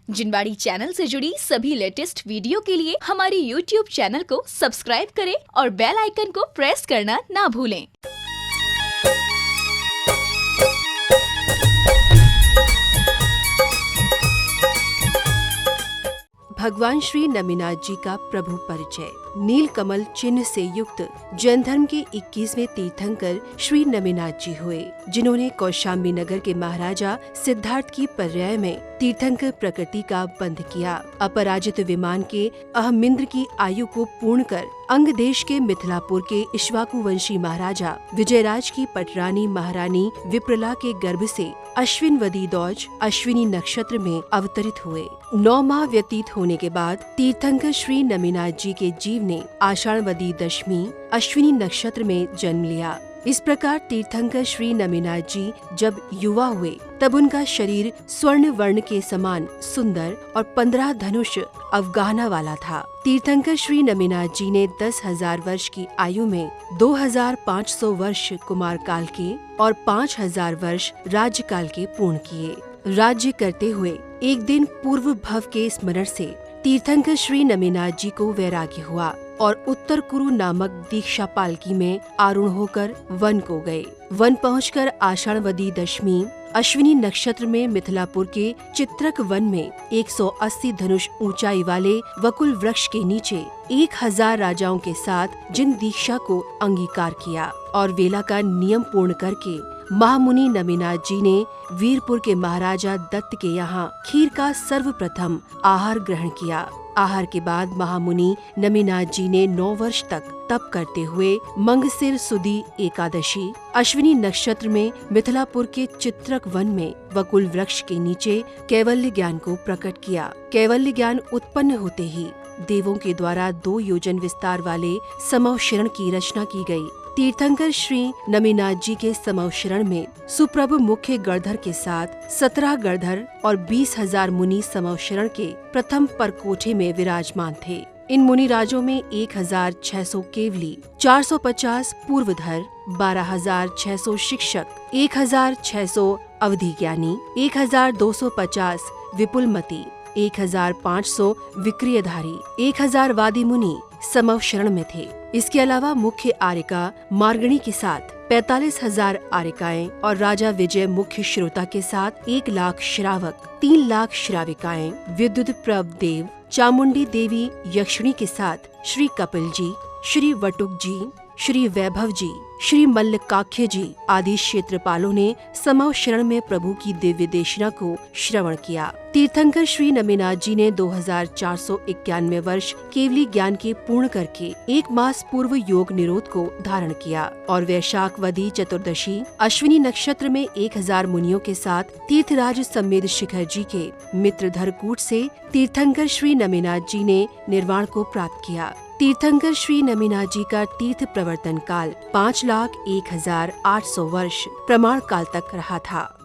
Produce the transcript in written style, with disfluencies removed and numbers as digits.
जिनवाड़ी channel से जुड़ी सभी लेटेस्ट वीडियो के लिए हमारे YouTube चैनल को सब्सक्राइब करें और बेल आइकन को प्रेस करना ना भूलें। भगवान श्री नमिनाथ जी का प्रभु परिचय। नील कमल चिन्ह से युक्त जैन धर्म के 21वें तीर्थंकर श्री नमिनाथ जी हुए, जिन्होंने कौशाम्बी नगर के महाराजा सिद्धार्थ की पर्याय में तीर्थंकर प्रकृति का बंध किया। अपराजित विमान के अहमिंद्र की आयु को पूर्ण कर अंग देश के मिथिलापुर के इक्ष्वाकु वंशी महाराजा विजयराज की पटरानी महारानी विप्रला के गर्भ से अश्विनवदी दौज अश्विनी नक्षत्र में अवतरित हुए। 9 माह व्यतीत होने के बाद तीर्थंकर श्री नमिनाथ जी के जीव ने आषाढ़वदी दशमी अश्विनी नक्षत्र में जन्म लिया। इस प्रकार तीर्थंकर श्री नमिनाथ जी जब युवा हुए तब उनका शरीर स्वर्ण वर्ण के समान सुंदर और 15 धनुष अवगाहना वाला था। तीर्थंकर श्री नमिनाथ जी ने 10,000 वर्ष की आयु में 2,500 वर्ष कुमार काल के और 5,000 वर्ष राज्य काल के पूर्ण किए। राज्य करते हुए एक दिन पूर्व भव के स्मरण से तीर्थंकर श्री नमिनाथ जी को वैराग्य हुआ और उत्तर कुरु नामक दीक्षा पालकी में आरूढ़ होकर वन को गए। वन पहुंचकर आषाढ़वदी दशमी अश्विनी नक्षत्र में मिथिलापुर के चित्रक वन में 180 धनुष ऊंचाई वाले वकुल वृक्ष के नीचे 1000 राजाओं के साथ जिन दीक्षा को अंगीकार किया और वेला का नियम पूर्ण करके महामुनि नमिनाथ जी ने वीरपुर के महाराजा दत्त के यहाँ खीर का सर्वप्रथम आहार ग्रहण किया। आहार के बाद महामुनि नमिनाथ जी ने 9 वर्ष तक तप करते हुए मंगसिर सुदी एकादशी अश्विनी नक्षत्र में मिथिलापुर के चित्रक वन में वकुल वृक्ष के नीचे कैवल्य ज्ञान को प्रकट किया। कैवल्य ज्ञान उत्पन्न होते ही देवों के द्वारा 2 योजन विस्तार वाले समवशरण की रचना की गई। तीर्थंकर श्री नमिनाथ जी के समवशरण में सुप्रभ मुख्य गणधर के साथ 17 गणधर और 20,000 मुनि समवशरण के प्रथम परकोठे में विराजमान थे। इन मुनि राजों में 1,600 केवली, 450 पूर्वधर, 12,600 शिक्षक, 1,600 अवधि ज्ञानी, 1,250 विपुलमती, 1,500 विक्रियधारी, 1,000 वादी मुनि समवशरण में थे। इसके अलावा मुख्य आर्यिका मार्गणी के साथ 45,000 आर्यिकाएं और राजा विजय मुख्य श्रोता के साथ 1 लाख श्रावक, 3 लाख श्राविकाएं, विद्युत प्रभ देव, चामुंडी देवी यक्षिणी के साथ श्री कपिल जी, श्री वटुक जी, श्री वैभव जी, श्री मल्लकाख्य जी आदि क्षेत्रपालों ने समवशरण में प्रभु की दिव्य देशना को श्रवण किया। तीर्थंकर श्री नमिनाथ जी ने 2,491 वर्ष केवली ज्ञान के पूर्ण करके 1 मास पूर्व योग निरोध को धारण किया और वैशाखवदी चतुर्दशी अश्विनी नक्षत्र में 1,000 मुनियों के साथ तीर्थराज सम्मेद शिखर जी के मित्रधरकूट से तीर्थंकर श्री नमिनाथ जी ने निर्वाण को प्राप्त किया। तीर्थंकर श्री नमिनाथ जी का तीर्थ प्रवर्तन काल 5,01,800 वर्ष प्रमाण काल तक रहा था।